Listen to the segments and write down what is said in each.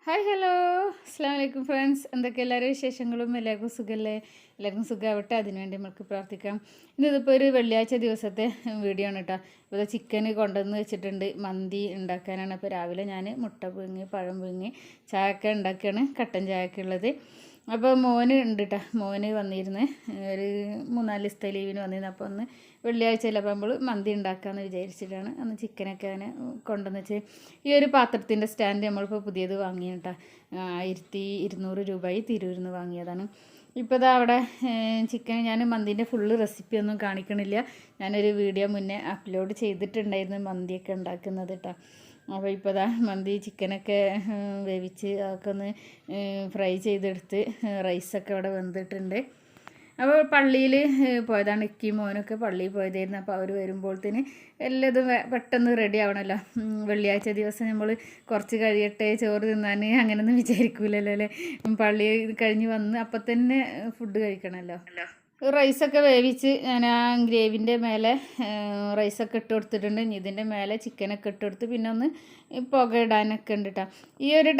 Hi hello അസ്സാം വലൈക്കും friends. എന്തൊക്കെ എല്ലാവരും വിശേഷങ്ങളും? എല്ലാവർക്കും സുഖമല്ലേ? എല്ലാവർക്കും സുഖമാവട്ടെ, അതിനുവേണ്ടി നമുക്ക് പ്രാർത്ഥിക്കാം. ഇതിപ്പോൾ ഒരു വെള്ളിയാഴ്ച ദിവസത്തെ വീഡിയോ ആണ് കേട്ടോ. ഇപ്പോൾ ചിക്കൻ കൊണ്ടുവന്ന് വെച്ചിട്ടുണ്ട്, മന്തി ഉണ്ടാക്കാനാണ്. അപ്പോൾ രാവിലെ ഞാൻ മുട്ട പുഴുങ്ങി പഴം പുഴുങ്ങി ചായക്ക ഉണ്ടാക്കുകയാണ്, കട്ടൻ ചായക്ക ഉള്ളത്. അപ്പോൾ മോന് ഉണ്ട് കേട്ടോ, മോന് വന്നിരുന്ന് ഒരു 3-4 ദിവസത്തെ ലീവിന് വന്നിരുന്നു. അപ്പോൾ ഒന്ന് വെള്ളിയാഴ്ചയിൽ അപ്പോൾ നമ്മൾ മന്തി ഉണ്ടാക്കാമെന്ന് വിചാരിച്ചിട്ടാണ് അന്ന് ചിക്കനൊക്കെ അങ്ങനെ കൊണ്ടുവന്ന് വെച്ച്. ഈ ഒരു പാത്രത്തിൻ്റെ സ്റ്റാൻഡ് നമ്മളിപ്പോൾ പുതിയത് വാങ്ങി കേട്ടോ, 1200 രൂപയായി തിരൂരിന്ന് വാങ്ങിയതാണ്. ഇപ്പോൾ ഇതാ അവിടെ ചിക്കൻ ഞാൻ മന്തിൻ്റെ ഫുള്ള് റെസിപ്പി ഒന്നും കാണിക്കണില്ല. ഞാനൊരു വീഡിയോ മുന്നേ അപ്ലോഡ് ചെയ്തിട്ടുണ്ടായിരുന്നു മന്തിയൊക്കെ ഉണ്ടാക്കുന്നത് കേട്ടോ. അപ്പോൾ ഇപ്പോൾ ഇതാ മന്തി ചിക്കനൊക്കെ വേവിച്ച് അതൊക്കെ ഒന്ന് ഫ്രൈ ചെയ്തെടുത്ത് റൈസൊക്കെ അവിടെ വെന്തിട്ടുണ്ട്. അപ്പോൾ പള്ളിയിൽ പോയതാണ്, ഇക്കി മോനൊക്കെ പള്ളിയിൽ പോയതായിരുന്നു. അപ്പോൾ അവർ വരുമ്പോഴത്തേന് എല്ലാതും പെട്ടെന്ന് റെഡി ആവണമല്ലോ. വെള്ളിയാഴ്ച ദിവസം നമ്മൾ കുറച്ച് കഴിയട്ടെ ചോറ് തിന്നാൻ അങ്ങനെയൊന്നും വിചാരിക്കൂലല്ലോ അല്ലേ. പള്ളി കഴിഞ്ഞ് വന്ന് അപ്പം തന്നെ ഫുഡ് കഴിക്കണമല്ലോ. റൈസൊക്കെ വേവിച്ച് ഞാൻ ആ ഗ്രേവിൻ്റെ മേലെ റൈസൊക്കെ ഇട്ട് കൊടുത്തിട്ടുണ്ട്. ഇതിൻ്റെ മേലെ ചിക്കനൊക്കെ ഇട്ട് കൊടുത്ത് പിന്നെ ഒന്ന് പുക ഇടാനൊക്കെ ഉണ്ട് കേട്ടോ. ഈ ഒരു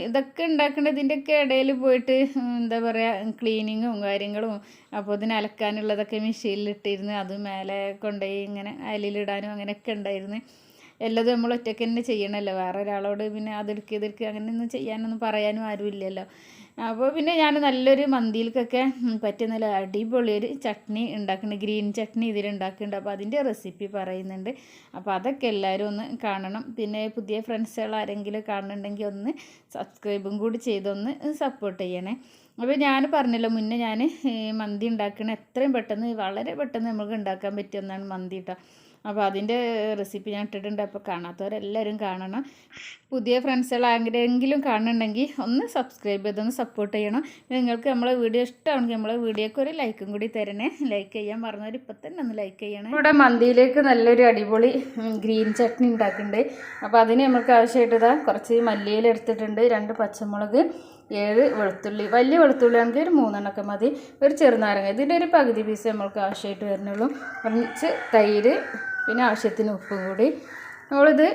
ഇതൊക്കെ ഉണ്ടാക്കേണ്ടത് ഇതിൻ്റെയൊക്കെ ഇടയിൽ പോയിട്ട് എന്താ പറയുക, ക്ലീനിങ്ങും കാര്യങ്ങളും. അപ്പോൾ ഇതിന് അലക്കാനുള്ളതൊക്കെ മെഷീനിലിട്ടിരുന്ന് അത് മേലെ കൊണ്ടുപോയി ഇങ്ങനെ അയലിലിടാനും അങ്ങനെയൊക്കെ ഉണ്ടായിരുന്നു. എല്ലതും നമ്മൾ ഒറ്റയ്ക്ക് തന്നെ ചെയ്യണമല്ലോ, വേറെ ഒരാളോട് പിന്നെ അതെടുക്കുക അങ്ങനെയൊന്നും ചെയ്യാനൊന്നും പറയാനും ആരും ഇല്ലല്ലോ. അപ്പോൾ പിന്നെ ഞാൻ നല്ലൊരു മന്തിയിലേക്കൊക്കെ പറ്റിയ നല്ല അടിപൊളി ഒരു ചട്നി ഉണ്ടാക്കുന്നുണ്ട്, ഗ്രീൻ ചട്നി ഇതിലുണ്ടാക്കുന്നുണ്ട്. അപ്പോൾ അതിൻ്റെ റെസിപ്പി പറയുന്നുണ്ട്. അപ്പോൾ അതൊക്കെ എല്ലാവരും ഒന്ന് കാണണം. പിന്നെ പുതിയ ഫ്രണ്ട്സുകൾ ആരെങ്കിലും കാണുന്നുണ്ടെങ്കിൽ ഒന്ന് സബ്സ്ക്രൈബും കൂടി ചെയ്തൊന്ന് സപ്പോർട്ട് ചെയ്യണേ. അപ്പോൾ ഞാൻ പറഞ്ഞല്ലോ മുന്നേ, ഞാൻ മന്തി ഉണ്ടാക്കണ എത്രയും പെട്ടെന്ന് വളരെ പെട്ടെന്ന് നമുക്ക് ഉണ്ടാക്കാൻ പറ്റിയ ഒന്നാണ് മന്തി കേട്ടോ. അപ്പോൾ അതിൻ്റെ റെസിപ്പി ഞാൻ ഇട്ടിട്ടുണ്ട്. അപ്പോൾ കാണാത്തവരെല്ലാവരും കാണണം. പുതിയ ഫ്രണ്ട്സുകൾ ആരെങ്കിലും കാണുന്നുണ്ടെങ്കിൽ ഒന്ന് സബ്സ്ക്രൈബ് ചെയ്തൊന്ന് സപ്പോർട്ട് ചെയ്യണം. നിങ്ങൾക്ക് നമ്മളെ വീഡിയോ ഇഷ്ടമാണെങ്കിൽ നമ്മളെ വീഡിയോക്ക് ഒരു ലൈക്കും കൂടി തരണേ. ലൈക്ക് ചെയ്യാൻ പറഞ്ഞവർ ഇപ്പം തന്നെ ഒന്ന് ലൈക്ക് ചെയ്യണം. ഇവിടെ മന്തിയിലേക്ക് നല്ലൊരു അടിപൊളി ഗ്രീൻ ചട്നി ഉണ്ടാക്കുന്നുണ്ട്. അപ്പോൾ അതിന് നമുക്ക് ആവശ്യമായിട്ട് കുറച്ച് മല്ലിയില എടുത്തിട്ടുണ്ട്, 2 പച്ചമുളക്, 7 വെളുത്തുള്ളി, വലിയ വെളുത്തുള്ളി ആണെങ്കിൽ ഒരു 3 എണ്ണമൊക്കെ മതി, ഒരു ചെറുനാരങ്ങ, ഇതിൻ്റെ ഒരു പകുതി പീസ് നമ്മൾക്ക് ആവശ്യമായിട്ട് വരുന്നുള്ളൂ, കുറച്ച് തൈര്, പിന്നെ ആവശ്യത്തിന് ഉപ്പും കൂടി. നമ്മളിത്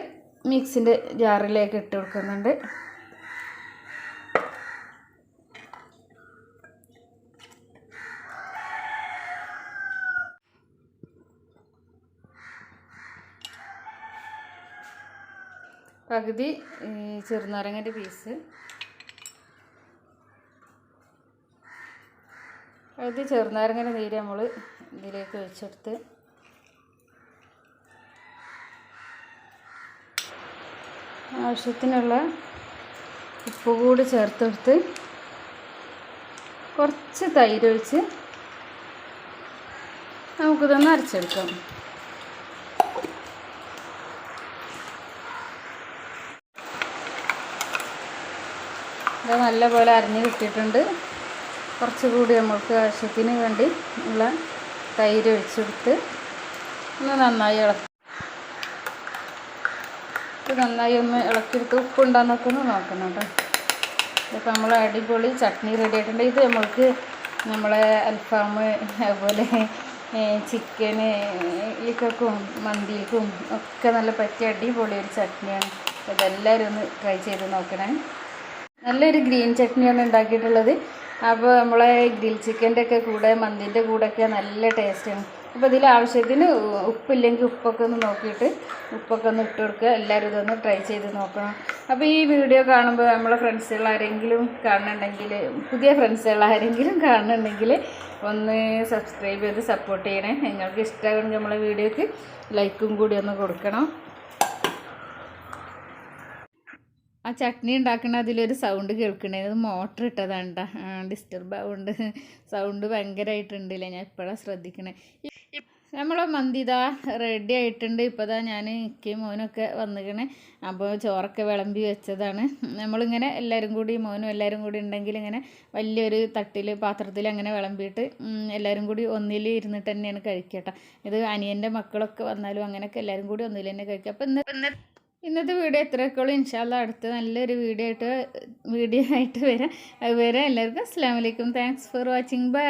മിക്സിൻ്റെ ജാറിലേക്ക് ഇട്ട് കൊടുക്കുന്നുണ്ട്. പകുതി ചെറുനാരങ്ങൻ്റെ പീസ്, പകുതി ചെറുനാരങ്ങൻ്റെ നീര് നമ്മൾ ഇതിലേക്ക് ഒഴിച്ചെടുത്ത് ആവശ്യത്തിനുള്ള ഉപ്പ് കൂടി ചേർത്തെടുത്ത് കുറച്ച് തൈര് ഒഴിച്ച് നമുക്കിതൊന്ന് അരച്ചെടുക്കാം. ഇത് നല്ലപോലെ അരഞ്ഞ് കിട്ടിയിട്ടുണ്ട്. കുറച്ചുകൂടി നമുക്ക് ആവശ്യത്തിന് വേണ്ടി ഉള്ള തൈര് ഒഴിച്ചെടുത്ത് ഒന്ന് നന്നായി നന്നായി ഒന്ന് ഇളക്കിയെടുത്ത് ഉപ്പുണ്ടാകുന്നൊക്കെ ഒന്ന് നോക്കണം കേട്ടോ. ഇതൊക്കെ നമ്മൾ അടിപൊളി ചട്നി റെഡി ആയിട്ടുണ്ട്. ഇത് നമ്മൾക്ക് നമ്മളെ അൽഫാം അതുപോലെ ചിക്കന് ഈക്കും മന്തിക്കും ഒക്കെ നല്ല പറ്റിയ അടിപൊളി ഒരു ചട്നിയാണ്. ഇതെല്ലാവരും ഒന്ന് ട്രൈ ചെയ്ത് നോക്കണേ. നല്ലൊരു ഗ്രീൻ ചട്നിയാണ് ഉണ്ടാക്കിയിട്ടുള്ളത്. അപ്പോൾ നമ്മളെ ഗ്രിൽ ചിക്കൻ്റെ ഒക്കെ കൂടെ മന്തിൻ്റെ കൂടെയൊക്കെ നല്ല ടേസ്റ്റാണ്. അപ്പോൾ ഇതിൽ ആവശ്യത്തിന് ഉപ്പില്ലെങ്കിൽ ഉപ്പൊക്കെ ഒന്ന് നോക്കിയിട്ട് ഉപ്പൊക്കെ ഒന്ന് ഇട്ട് കൊടുക്കുക. എല്ലാവരും ഇതൊന്ന് ട്രൈ ചെയ്ത് നോക്കണം. അപ്പോൾ ഈ വീഡിയോ കാണുമ്പോൾ നമ്മളെ ഫ്രണ്ട്സുകൾ ആരെങ്കിലും കാണുന്നുണ്ടെങ്കിൽ, പുതിയ ഫ്രണ്ട്സുകൾ ആരെങ്കിലും കാണുന്നുണ്ടെങ്കിൽ ഒന്ന് സബ്സ്ക്രൈബ് ചെയ്ത് സപ്പോർട്ട് ചെയ്യണേ. നിങ്ങൾക്ക് ഇഷ്ടമാണെങ്കിൽ നമ്മളെ വീഡിയോക്ക് ലൈക്കും കൂടി ഒന്ന് കൊടുക്കണം. ആ ചട്നി ഉണ്ടാക്കുന്ന അതിലൊരു സൗണ്ട് കേൾക്കണേ, അത് മോട്ടർ ഇട്ടതാണ് കേട്ടോ, ഡിസ്റ്റർബ് ആവുന്നുണ്ട്, സൗണ്ട് ഭയങ്കരമായിട്ടുണ്ടല്ലേ. ഞാൻ ഇപ്പോഴാണ് ശ്രദ്ധിക്കണേ. നമ്മളെ മന്തി ഇതാ റെഡി ആയിട്ടുണ്ട്. ഇപ്പോൾ ഇതാ ഞാൻ ഇക്കയും മോനൊക്കെ വന്നിക്കണേ. അപ്പോൾ ചോറൊക്കെ വിളമ്പി വെച്ചതാണ്. നമ്മളിങ്ങനെ എല്ലാവരും കൂടി, മോനും എല്ലാവരും കൂടി ഉണ്ടെങ്കിൽ ഇങ്ങനെ വലിയൊരു തട്ടിൽ പാത്രത്തിൽ അങ്ങനെ വിളമ്പിയിട്ട് എല്ലാവരും കൂടി ഒന്നിൽ ഇരുന്നിട്ട് തന്നെയാണ് കഴിക്കട്ടെ. ഇത് അനിയൻ്റെ മക്കളൊക്കെ വന്നാലും അങ്ങനെയൊക്കെ എല്ലാവരും കൂടി ഒന്നിൽ തന്നെ കഴിക്കുക. അപ്പോൾ ഇന്നത്തെ വീഡിയോ എത്രയൊക്കെയുള്ളൂ. ഇൻഷാ അല്ലാഹ് അടുത്ത നല്ലൊരു വീഡിയോ ആയിട്ട് വരാം. അതുവരെ എല്ലാവർക്കും അസ്സലാമു അലൈക്കും. Thanks for watching. ബൈ.